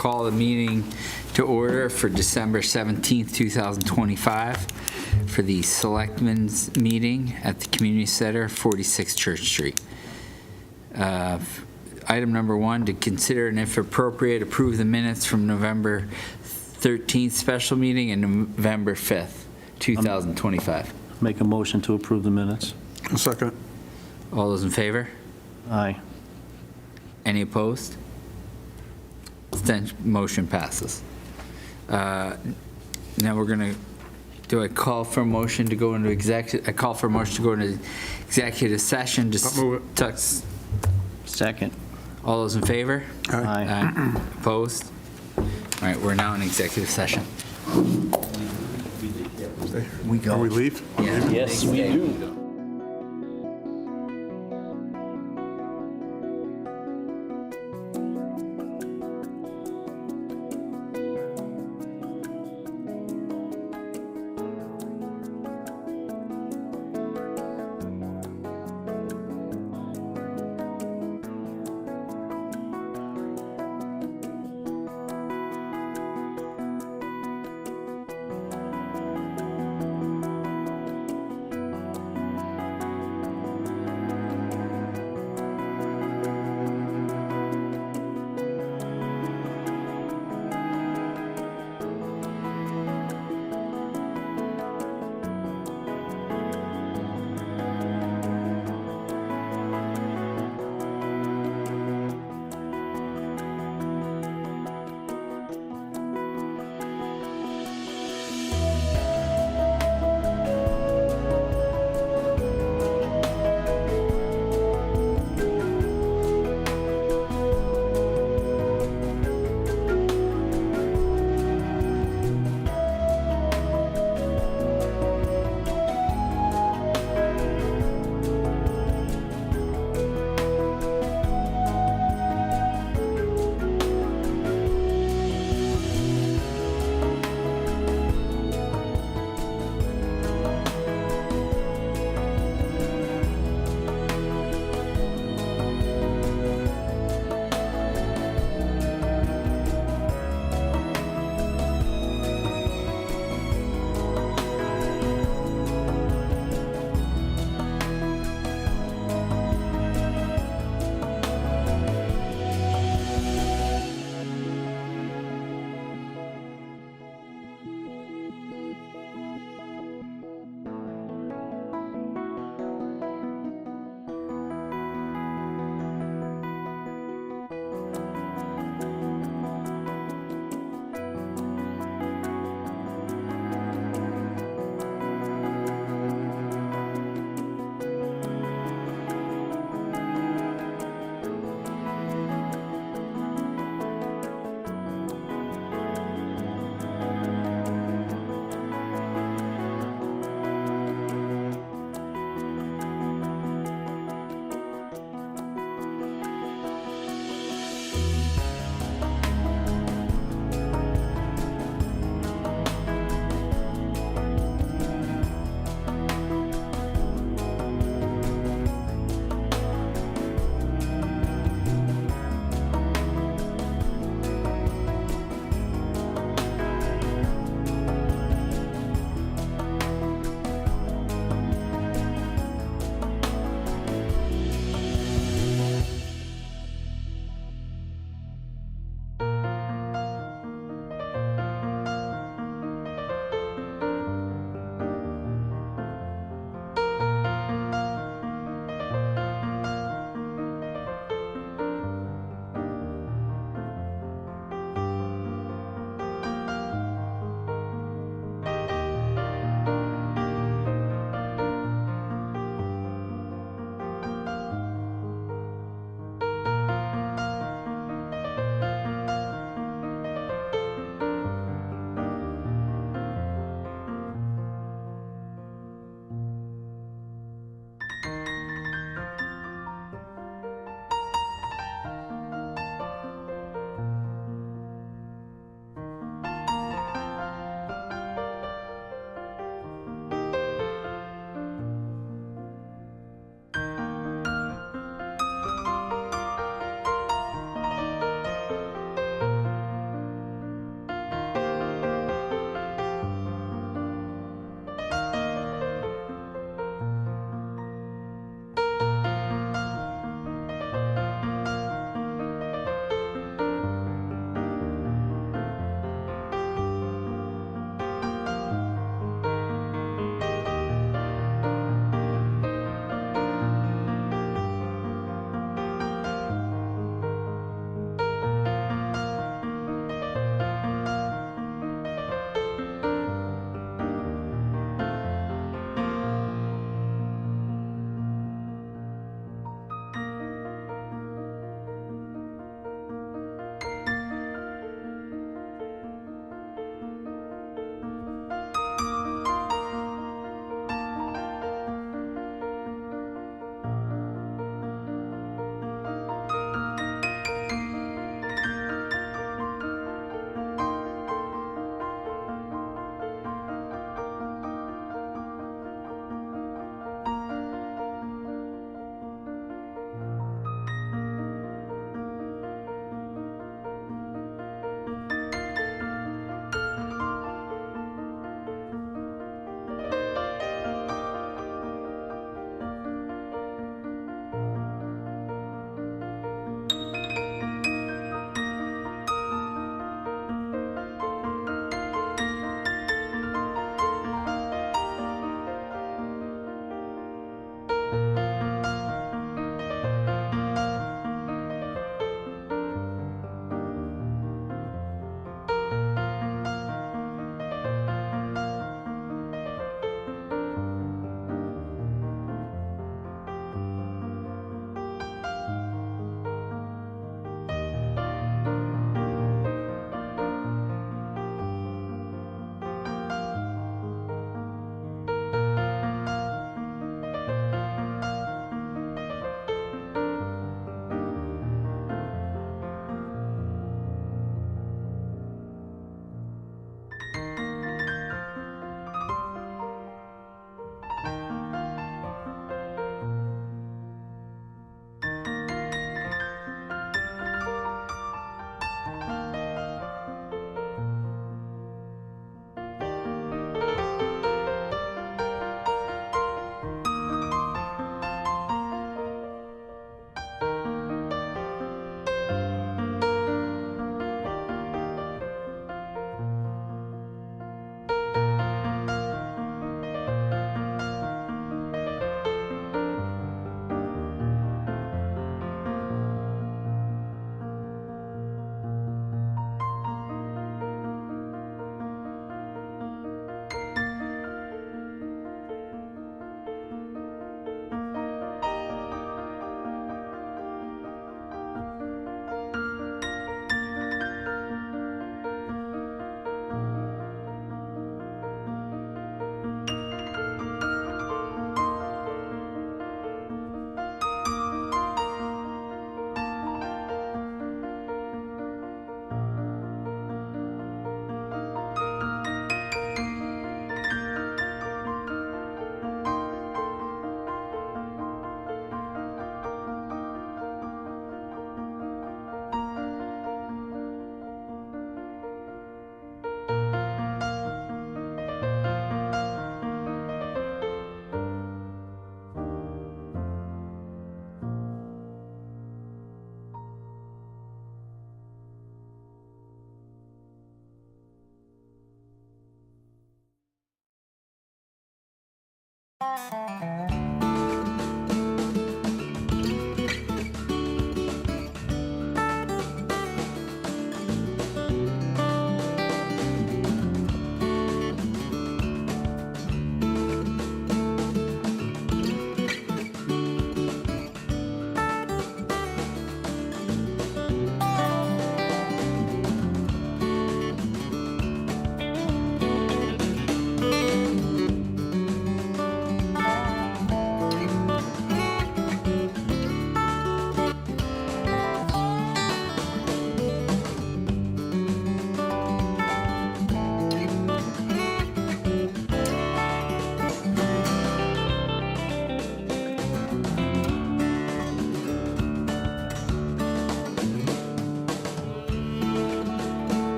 call the meeting to order for December 17th, 2025 for the Selectmen's Meeting at the Community Center, 46 Church Street. Item number 1, to consider and if appropriate, approve the minutes from November 13th special meeting and November 5th, 2025. Make a motion to approve the minutes. A second. All those in favor? Aye. Any opposed? Motion passes. Now we're going to do a call for a motion to go into executive session. I'll move it. Second. All those in favor? Aye. Opposed? All right, we're now in executive session. We go. Can we leave? Yes, we do.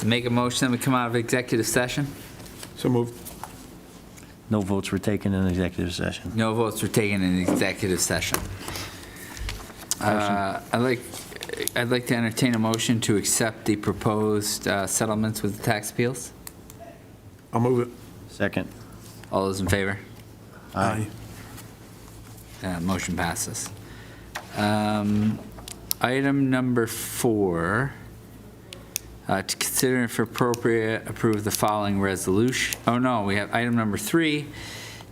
Make a motion that we come out of executive session. So moved. No votes were taken in executive session. No votes were taken in executive session. I'd like to entertain a motion to accept the proposed settlements with the tax appeals. I'll move it. Second. All those in favor? Aye. Motion passes. Item number 4, to consider and if appropriate, approve the following resolution. Oh, no, we have item number 3,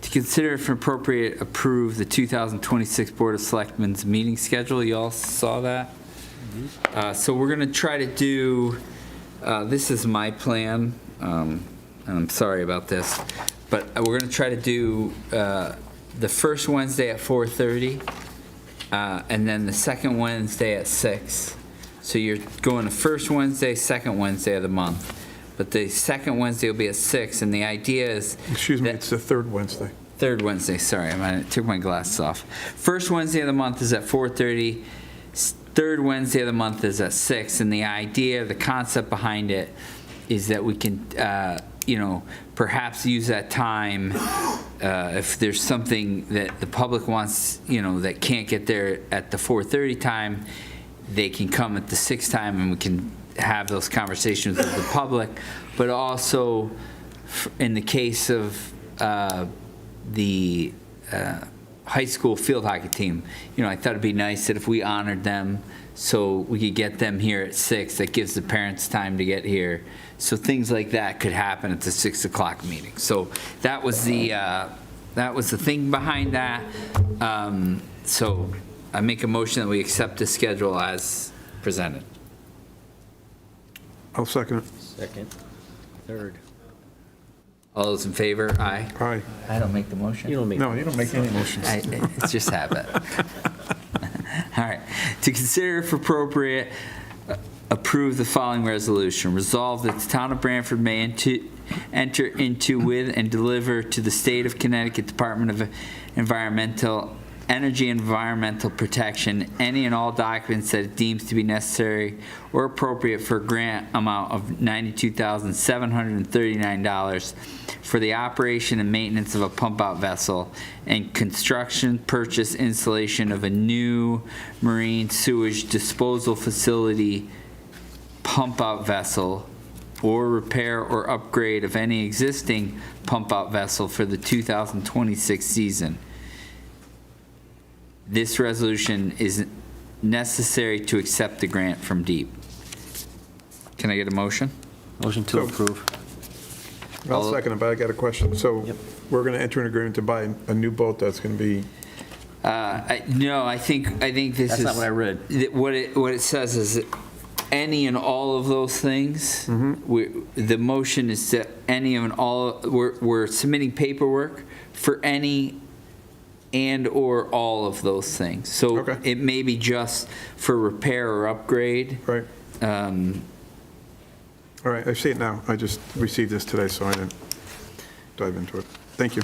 to consider if appropriate, approve the 2026 Board of Selectmen's meeting schedule. You all saw that? So we're going to try to do, this is my plan, and I'm sorry about this, but we're going to try to do the first Wednesday at 4:30, and then the second Wednesday at 6. So you're going the first Wednesday, second Wednesday of the month. But the second Wednesday will be at 6, and the idea is... Excuse me, that- it's the third Wednesday. Third Wednesday, sorry, I took my glasses off. First Wednesday of the month is at 4:30. Third Wednesday of the month is at 6, and the idea, the concept behind it is that we can, perhaps use that time if there's something that the public wants, that can't get there at the 4:30 time, they can come at the 6 time and we can have those conversations with the public. But also, in the case of the high school field hockey team, I thought it'd be nice that if we honored them so we could get them here at 6, that gives the parents time to get here. So things like that could happen at the 6 o'clock meeting. So that was the thing behind that. So I make a motion that we accept the schedule as presented. I'll second it. Second. Third. All those in favor? Aye. Aye. I don't make the motion. You don't make. No, you don't make any motions. It's just habit. All right. To consider if appropriate, approve the following resolution. Resolve that the town of Branford may enter into with and deliver to the State of Connecticut Department of Energy and Environmental Protection any and all documents that it deems to be necessary or appropriate for a grant amount of $92,739 for the operation and maintenance of a pump-out vessel and construction, purchase, installation of a new marine sewage disposal facility pump-out vessel or repair or upgrade of any existing pump-out vessel for the 2026 season. This resolution is necessary to accept the grant from DEEP. Can I get a motion? Motion to So- approve. I'll second it, but I got a question. So Yep. we're going to enter an agreement to buy a new boat that's going to be, No, I think this is. That's not what I read. What it says is that any and all of those things. The motion is that any and all. We're submitting paperwork for any and or all of those things. So Okay. it may be just for repair or upgrade. right? All right, I see it now. I just received this today, so I didn't dive into it. Thank you.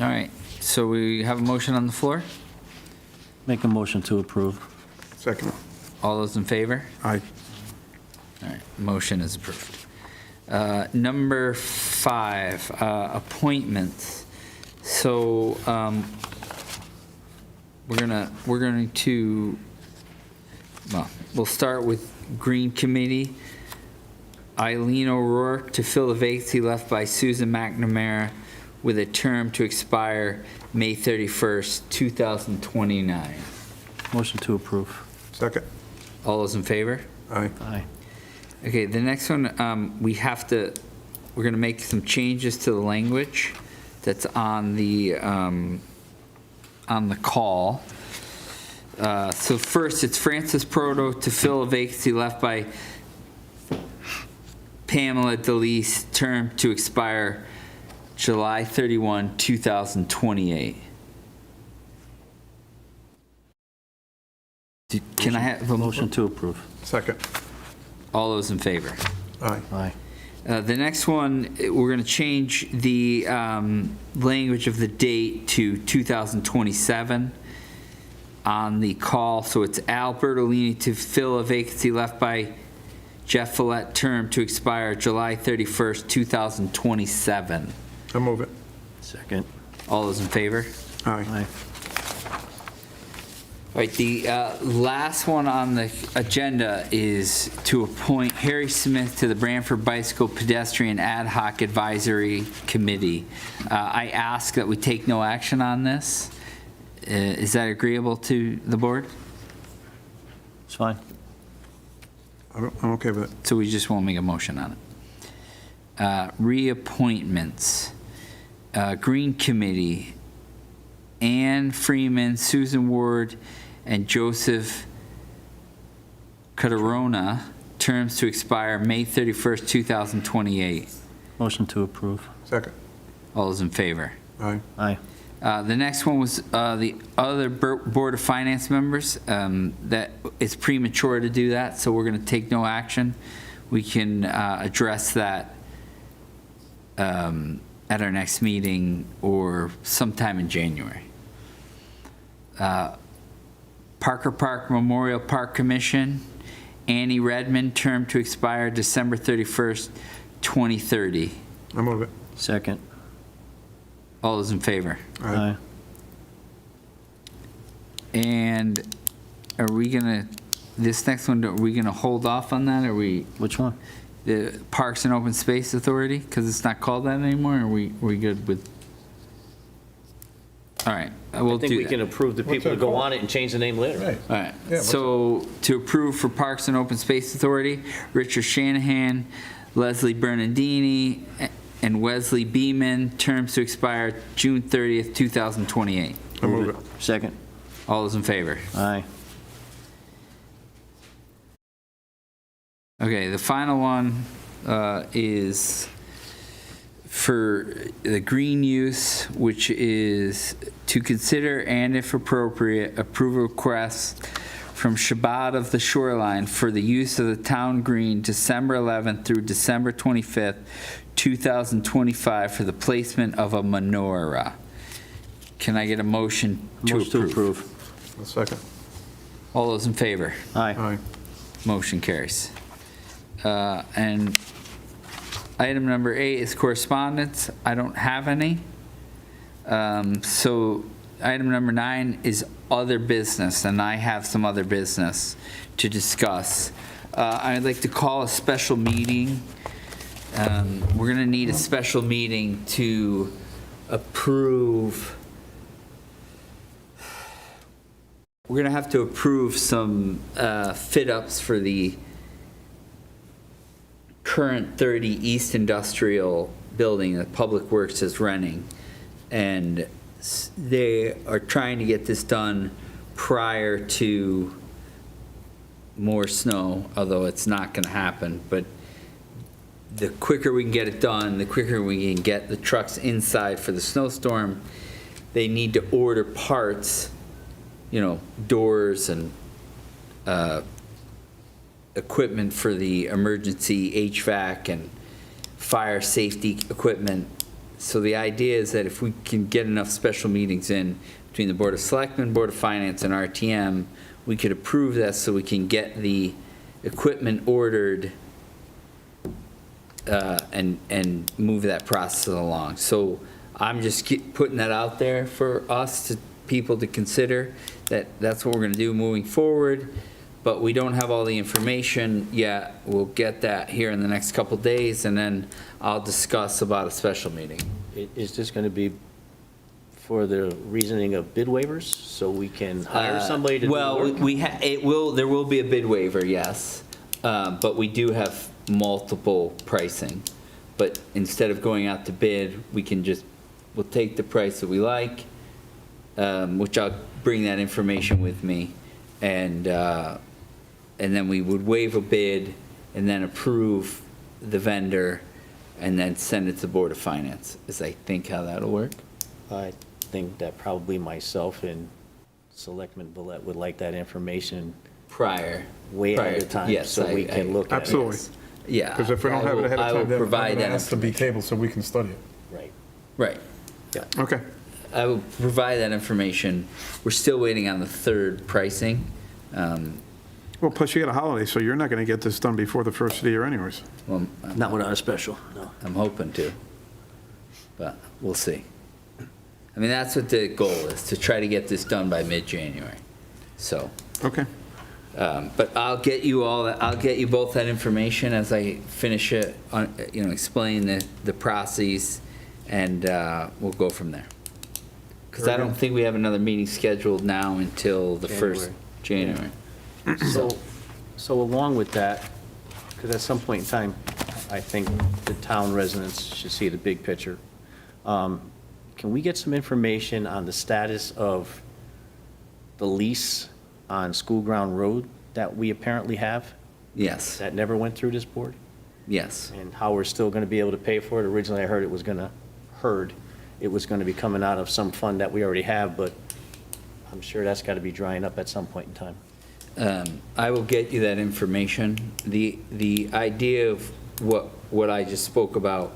All right. So we have a motion on the floor. Make a motion to approve. Second. All those in favor? Aye. All right, motion is approved. Number 5, appointments. So we're going to, well, we'll start with Green Committee. Eileen O'Rourke to fill the vacancy left by Susan McNamara with a term to expire May 31st, 2029. Motion to approve. Second. All those in favor? Aye. Aye. Okay, the next one, we're going to make some changes to the language that's on the call. So first, it's Francis Proto to fill a vacancy left by Pamela DeLeese, term to expire July 31, 2028. Can I have a Motion to approve. Second. All those in favor? Aye. Aye. The next one, we're going to change the language of the date to 2027 on the call. So it's Al Bertolini to fill a vacancy left by Jeff Follett, term to expire July 31st, 2027. I move it. Second. All those in favor? Aye. Aye. All right, the last one on the agenda is to appoint Harry Smith to the Branford Bicycle Pedestrian Ad Hoc Advisory Committee. I ask that we take no action on this. Is that agreeable to the board? It's fine. I'm okay with it. So we just won't make a motion on it. Reappointments. Green Committee, Ann Freeman, Susan Ward, and Joseph Catarona, terms to expire May 31st, 2028. Motion to approve. Second. All those in favor? Aye. Aye. The next one was the other Board of Finance members. That it's premature to do that, so we're going to take no action. We can address that at our next meeting or sometime in January. Parker Park Memorial Park Commission, Annie Redmond, term to expire December 31st, 2030. I move it. Second. All those in favor? Aye. And are we gonna, this next one, are we gonna hold off on that? Are we, Which one? the Parks and Open Space Authority? Because it's not called that anymore, or are we good with? All right, we'll I think do we that. can approve the people to that go called? on it and change the name later. Right. All right, Yeah, what's so to approve for Parks and Open Space Authority, Richard Shanahan, Leslie Bernardini, and Wesley Beeman, terms to expire June 30th, 2028. I move it. Second. All those in favor? Aye. Okay, the final one is for the green use, which is to consider and if appropriate, approve requests from Shabbat of the Shoreline for the use of the town green December 11th through December 25th, 2025 for the placement of a menorah. Can I get a motion to Motion to approve? approve. A second. All those in favor? Aye. Aye. Motion carries. And item number 8 is correspondence. I don't have any. So item number 9 is other business, and I have some other business to discuss. I'd like to call a special meeting. We're going to need a special meeting to approve. We're going to have to approve some fit-ups for the current 30 East Industrial building that Public Works is renting. And they are trying to get this done prior to more snow, although it's not going to happen. But the quicker we can get it done, the quicker we can get the trucks inside for the snowstorm. They need to order parts, you know, doors and equipment for the emergency HVAC and fire safety equipment. So the idea is that if we can get enough special meetings in between the Board of Selectmen, Board of Finance, and RTM, we could approve that so we can get the equipment ordered and move that process along. So I'm just putting that out there for us, to people to consider, that that's what we're going to do moving forward. But we don't have all the information yet. We'll get that here in the next couple days, and then I'll discuss about a special meeting. Is this going to be for the reasoning of bid waivers, so we can hire somebody to do the Well, work? there will be a bid waiver, yes, but we do have multiple pricing. But instead of going out to bid, we'll take the price that we like, which I'll bring that information with me, and then we would waive a bid and then approve the vendor and then send it to the Board of Finance, is I think how that'll work. I think that probably myself and Selectman Bullet would like that information Prior. way ahead prior of to- time, yes, so we can look at it. Absolutely. Yes. Yeah. Because if we don't have it ahead I of will time, then provide it that has to be information. tabled so we can study it. Right. Right. Okay. I will provide that information. We're still waiting on the third pricing. Well, plus you got a holiday, so you're not going to get this done before the first of the year anyways. Well, Not without a special, no. I'm hoping to, but we'll see. I mean, that's what the goal is, to try to get this done by mid-January. So, Okay. but I'll get you all, I'll get you both that information as I finish it, explain the process, and we'll go from there. Because I don't think we have another meeting scheduled now until the first January. So along with that, because at some point in time, I think the town residents should see the big picture. Can we get some information on the status of the lease on School Ground Road that we apparently have, Yes, that never went through this board? yes. And how we're still going to be able to pay for it? Originally, I heard it was going to be coming out of some fund that we already have, but I'm sure that's got to be drying up at some point in time. I will get you that information. The idea of what I just spoke about,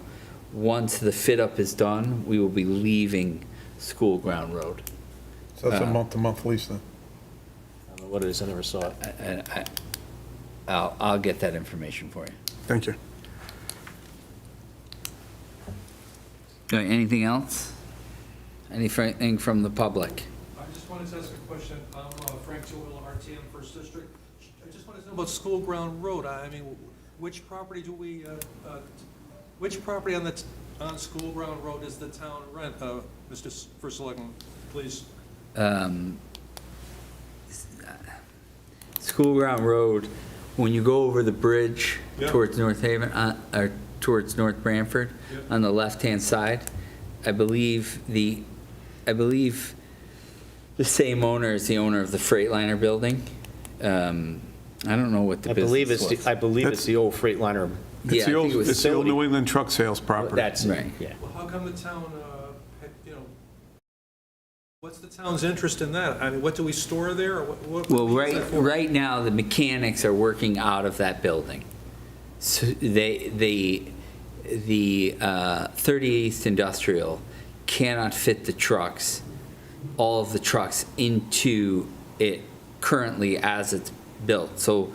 once the fit-up is done, we will be leaving School Ground Road. So that's a month-to-month lease then? I don't know what it is, I never saw it. And I'll get that information for you. Thank you. Anything else? Anything from the public? I just wanted to ask a question. I'm Frank Joel, RTM First District. I just wanted to know about School Ground Road. I mean, which property do we, which property on School Ground Road is the town rent? Mr. First Selectman, please. School Ground Road, when you go over the bridge Yeah. towards North Haven, or towards North Branford, Yeah. on the left-hand side, I believe the same owner is the owner of the Freightliner building. I don't know what the I believe business was. I believe it's the old Freightliner. It's Yeah, the I old, think it was it's the old facility. New England truck sales property. That's it, Right. yeah. Well, how come the town, what's the town's interest in that? I mean, what do we store there? Or what Well, we use that for? right now, the mechanics are working out of that building. So the 38th Industrial cannot fit the trucks, all of the trucks into it currently as it's built. So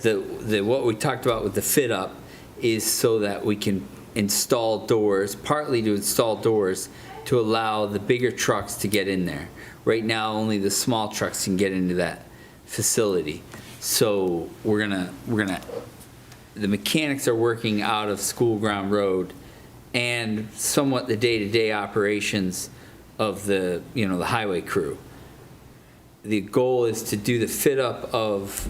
what we talked about with the fit up is so that we can install doors, partly to install doors to allow the bigger trucks to get in there. Right now, only the small trucks can get into that facility. So the mechanics are working out of School Ground Road, and somewhat the day-to-day operations of the highway crew. The goal is to do the fit-up of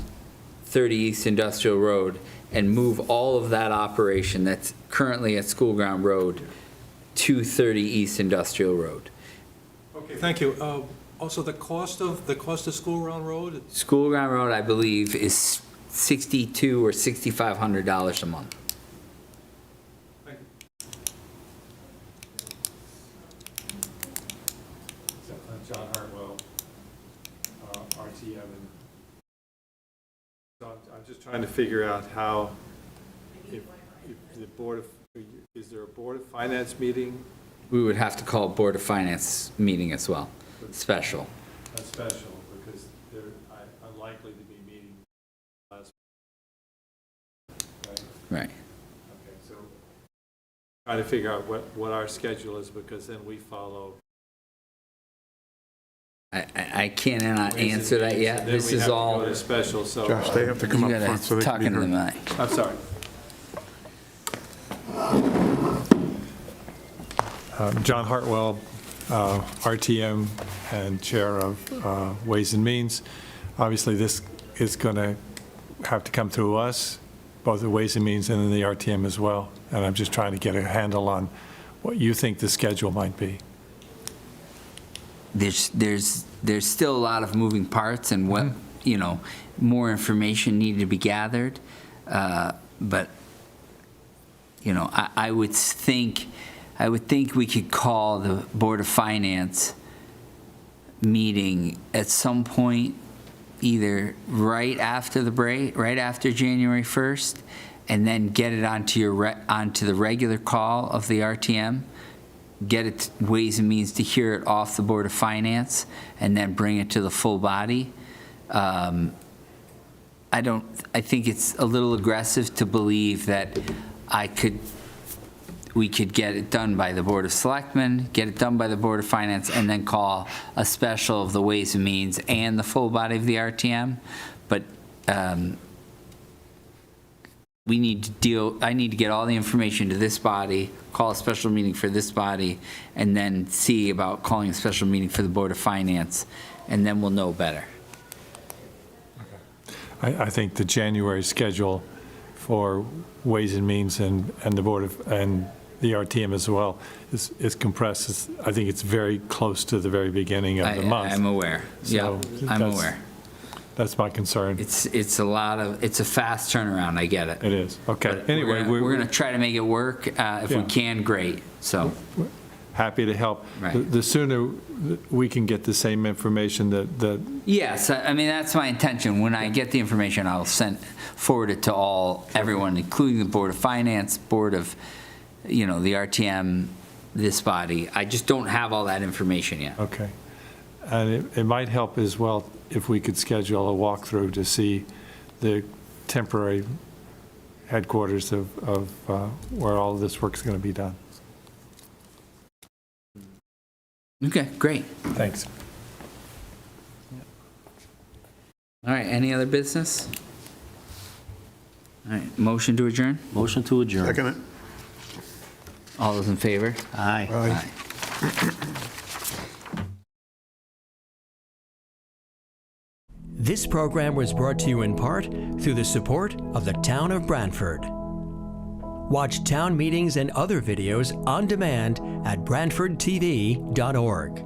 30 East Industrial Road and move all of that operation that's currently at School Ground Road to 30 East Industrial Road. Okay, thank you. Also, the cost of School Ground Road? School Ground Road, I believe, is $6,200 or $6,500 a month. Thank you. John Hartwell, RTM. So I'm just trying to figure out how, if the Board of, is there a Board of Finance meeting, We would have to call a Board of Finance meeting as well, special. a special, because they're unlikely to be meeting last. Right? Right. Okay, so trying to figure out what our schedule is, because then we follow. I cannot answer that yet. Then This we is have to all, go to special, so. Josh, they have to come you up front so gotta they talk can be into the heard. mic. I'm sorry. John Hartwell, RTM and Chair of Ways and Means. Obviously, this is going to have to come through us, both the Ways and Means and then the RTM as well. And I'm just trying to get a handle on what you think the schedule might be. There's still a lot of moving parts and what, more information needed to be gathered. But, I would think we could call the Board of Finance meeting at some point, either right after the break, right after January 1st, and then get it onto the regular call of the RTM, get it to Ways and Means to hear it off the Board of Finance, and then bring it to the full body. I think it's a little aggressive to believe that we could get it done by the Board of Selectmen, get it done by the Board of Finance, and then call a special of the Ways and Means and the full body of the RTM. But I need to get all the information to this body, call a special meeting for this body, and then see about calling a special meeting for the Board of Finance, and then we'll know better. I think the January schedule for Ways and Means and the Board of, and the RTM as well is compressed. I think it's very close to the very beginning of the month. I'm aware. Yeah, So I'm that's- aware. That's my concern. It's a fast turnaround, I get it. It is. Okay. But Anyway, we're going to try to make it work. If we Yeah. can, great. So, happy to help. Right. The sooner we can get the same information that yes, I mean, that's my intention. When I get the information, I'll forward it to everyone, including the Board of Finance, Board of, the RTM, this body. I just don't have all that information yet. Okay. And it might help as well if we could schedule a walkthrough to see the temporary headquarters of where all of this work's going to be done. Okay, great. Thanks. All right, any other business? All right, motion to adjourn? Motion to adjourn. Second it. All those in favor? Aye. Aye. This program was brought to you in part through the support of the Town of Branford. Watch town meetings and other videos on demand at BranfordTV.org.